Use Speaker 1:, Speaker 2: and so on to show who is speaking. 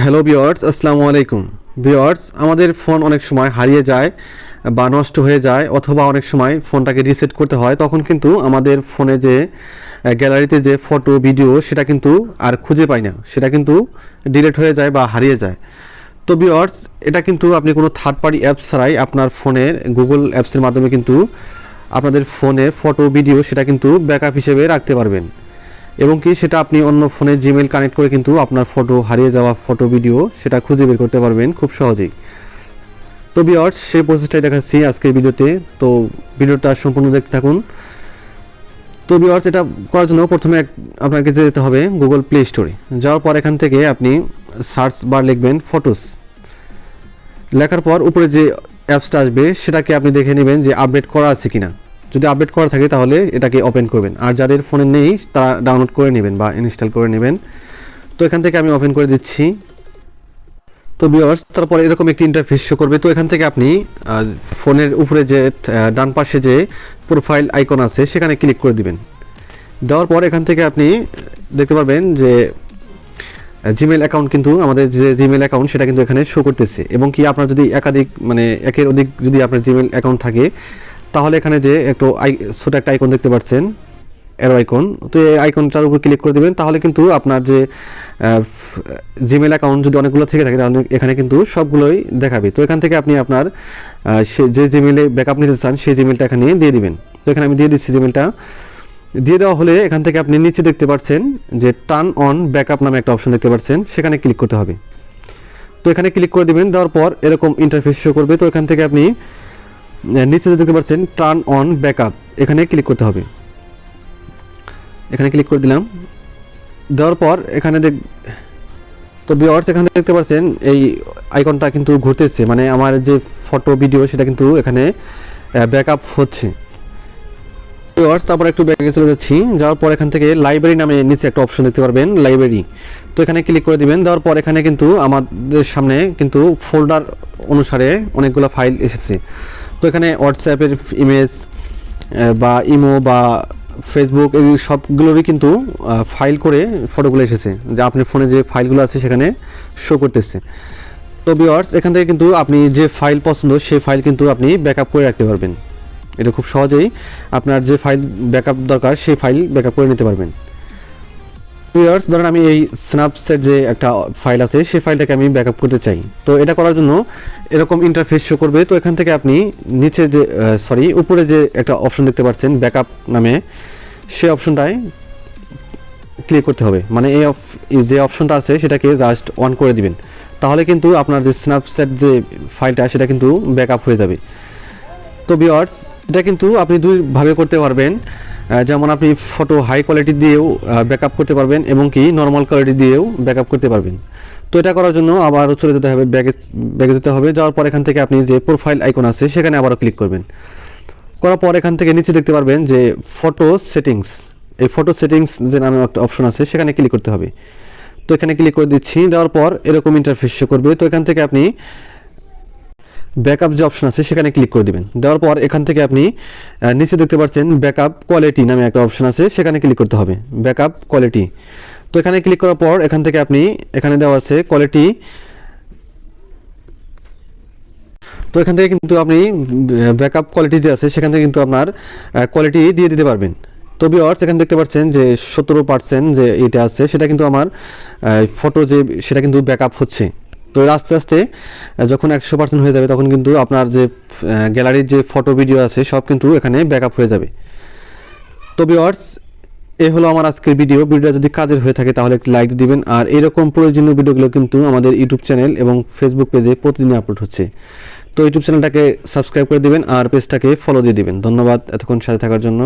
Speaker 1: Hello viewers, আসসালামু আলাইকুম। Viewers, আমাদের ফোন অনেক সময় হারিয়ে যায় বা নষ্ট হয়ে যায়, অথবা অনেক সময় ফোনটাকে রিসেট করতে হয়। তখন কিন্তু আমাদের ফোনে যে গ্যালারিতে যে ফটো ভিডিও সেটা কিন্তু আর খুঁজে পাই না, সেটা কিন্তু ডিলিট হয়ে যায় বা হারিয়ে যায়। তো ভিউয়ার্স, এটা কিন্তু আপনি কোনো থার্ড পার্টি অ্যাপস ছাড়াই আপনার ফোনের গুগল অ্যাপসের মাধ্যমে কিন্তু আপনাদের ফোনে ফটো ভিডিও সেটা কিন্তু ব্যাকআপ হিসেবে রাখতে পারবেন, এবং কি সেটা আপনি অন্য ফোনে জিমেইল কানেক্ট করে কিন্তু আপনার ফটো, হারিয়ে যাওয়া ফটো ভিডিও সেটা খুঁজে বের করতে পারবেন খুব সহজেই। তো ভিউয়ার্স, সেই প্রসেসটাই দেখাচ্ছি আজকের ভিডিওতে। তো ভিডিওটা সম্পূর্ণ দেখতে থাকুন। তো ভিউয়ার্স, এটা করার জন্য প্রথমে আপনাকে যেতে হবে গুগল প্লে স্টোরে। যাওয়ার পর এখান থেকে আপনি সার্চ বার লিখবেন ফটোস। লেখার পর উপরে যে অ্যাপসটা আসবে সেটাকে আপনি দেখে নেবেন যে আপডেট করা আছে কিনা। যদি আপডেট করা থাকে তাহলে এটাকে ওপেন করবেন, আর যাদের ফোনে নেই তারা ডাউনলোড করে নেবেন বা ইনস্টল করে নেবেন। তো এখান থেকে আমি ওপেন করে দিচ্ছি। তো ভিউয়ার্স, তারপরে এরকম একটি ইন্টারফেস শো করবে। তো এখান থেকে আপনি ফোনের উপরে যে ডান পাশে যে প্রোফাইল আইকন আছে সেখানে ক্লিক করে দিবেন। দেওয়ার পর এখান থেকে আপনি দেখতে পারবেন যে জিমেল অ্যাকাউন্ট, কিন্তু আমাদের যে জিমেল অ্যাকাউন্ট সেটা কিন্তু এখানে শো করতেছে। এবং কি আপনার যদি একাধিক একের অধিক যদি আপনার জিমেল অ্যাকাউন্ট থাকে তাহলে এখানে যে একটু ছোটো একটা আইকন দেখতে পাচ্ছেন, অ্যারো আইকন, তো এই আইকনটার উপর ক্লিক করে দেবেন। তাহলে কিন্তু আপনার যে জিমেল অ্যাকাউন্ট যদি অনেকগুলো থেকে থাকে তাহলে এখানে কিন্তু সবগুলোই দেখাবে। তো এখান থেকে আপনি আপনার যে জিমেলে ব্যাকআপ নিতে চান সেই জিমেলটা এখানে দিয়ে দিবেন। তো এখানে আমি দিয়ে দিচ্ছি জিমেলটা। দিয়ে দেওয়া হলে এখান থেকে আপনি নিচে দেখতে পাচ্ছেন যে টার্ন অন ব্যাকআপ নামে একটা অপশন দেখতে পাচ্ছেন, সেখানে ক্লিক করতে হবে। তো এখানে ক্লিক করে দেবেন। দেওয়ার পর এরকম ইন্টারফেস শো করবে। তো এখান থেকে আপনি নিচে দেখতে পাচ্ছেন টার্ন অন ব্যাকআপ, এখানে ক্লিক করতে হবে। এখানে ক্লিক করে দিলাম। দেওয়ার পর এখানে তো ভিউয়ার্স, এখানে দেখতে পাচ্ছেন এই আইকনটা কিন্তু ঘুরতেছে, মানে আমার যে ফটো ভিডিও সেটা কিন্তু এখানে ব্যাকআপ হচ্ছে। ভিউয়ার্স, তারপর একটু ব্যাকে চলে যাচ্ছি। যাওয়ার পর এখান থেকে লাইব্রেরি নামে নিচে একটা অপশন দেখতে পারবেন, লাইব্রেরি। তো এখানে ক্লিক করে দিবেন। দেওয়ার পর এখানে কিন্তু আমাদের সামনে কিন্তু ফোল্ডার অনুসারে অনেকগুলো ফাইল এসেছে। তো এখানে হোয়াটসঅ্যাপের ইমেজ বা ইমো বা ফেসবুক, এই সবগুলোরই কিন্তু ফাইল করে ফটোগুলো এসেছে, যা আপনার ফোনে যে ফাইলগুলো আছে সেখানে শো করতেছে। তো ভিউয়ার্স, এখান থেকে কিন্তু আপনি যে ফাইল পছন্দ সেই ফাইল কিন্তু আপনি ব্যাকআপ করে রাখতে পারবেন। এটা খুব সহজেই আপনার যে ফাইল ব্যাকআপ দরকার সেই ফাইল ব্যাকআপ করে নিতে পারবেন। ভিউয়ার্স, ধরেন আমি এই স্ন্যাপচ্যাট যে একটা ফাইল আছে সেই ফাইলটাকে আমি ব্যাকআপ করতে চাই। তো এটা করার জন্য এরকম ইন্টারফেস শো করবে। তো এখান থেকে আপনি নিচে যে উপরে যে একটা অপশন দেখতে পাচ্ছেন ব্যাকআপ নামে, সেই অপশনটায় ক্লিক করতে হবে। মানে এই যে অপশনটা আছে সেটাকে জাস্ট অন করে দিবেন, তাহলে কিন্তু আপনার যে স্ন্যাপচ্যাট যে ফাইলটা সেটা কিন্তু ব্যাকআপ হয়ে যাবে। তো ভিউয়ার্স, এটা কিন্তু আপনি দুইভাবে করতে পারবেন। যেমন আপনি ফটো হাই কোয়ালিটি দিয়েও ব্যাকআপ করতে পারবেন, এবং কি নর্মাল কোয়ালিটি দিয়েও ব্যাকআপ করতে পারবেন। তো এটা করার জন্য আবারও চলে যেতে হবে, ব্যাগে যেতে হবে। যাওয়ার পর এখান থেকে আপনি যে প্রোফাইল আইকন আছে সেখানে আবারও ক্লিক করবেন। করার পর এখান থেকে নিচে দেখতে পারবেন যে ফটো সেটিংস, এই ফটো সেটিংস যে নামে একটা অপশন আছে সেখানে ক্লিক করতে হবে। তো এখানে ক্লিক করে দিচ্ছি। দেওয়ার পর এরকম ইন্টারফেস শো করবে। তো এখান থেকে আপনি ব্যাকআপ যে অপশন আছে সেখানে ক্লিক করে দিবেন। দেওয়ার পর এখান থেকে আপনি নিচে দেখতে পাচ্ছেন ব্যাকআপ কোয়ালিটি নামে একটা অপশন আছে, সেখানে ক্লিক করতে হবে, ব্যাকআপ কোয়ালিটি। তো এখানে ক্লিক করার পর এখান থেকে আপনি এখানে দেওয়া আছে কোয়ালিটি। তো এখান থেকে কিন্তু আপনি ব্যাকআপ কোয়ালিটি যে আছে সেখান থেকে কিন্তু আপনার কোয়ালিটি দিয়ে দিতে পারবেন। তো ভিউয়ার্স, এখানে দেখতে পাচ্ছেন যে 17% যে এটা আছে সেটা কিন্তু আমার ফটো যে সেটা কিন্তু ব্যাকআপ হচ্ছে। তো আস্তে আস্তে যখন 100% হয়ে যাবে তখন কিন্তু আপনার যে গ্যালারির যে ফটো ভিডিও আছে সব কিন্তু এখানে ব্যাকআপ হয়ে যাবে। তো ভিউয়ার্স, এই হলো আমার আজকের ভিডিওটা যদি কাজের হয়ে থাকে তাহলে একটি লাইক দিবেন। আর এরকম প্রয়োজনীয় ভিডিওগুলো কিন্তু আমাদের ইউটিউব চ্যানেল এবং ফেসবুক পেজে প্রতিদিন আপলোড হচ্ছে। তো ইউটিউব চ্যানেলটাকে সাবস্ক্রাইব করে দিবেন আর পেজটাকে ফলো দিয়ে দিবেন। ধন্যবাদ এতক্ষণ সাথে থাকার জন্য।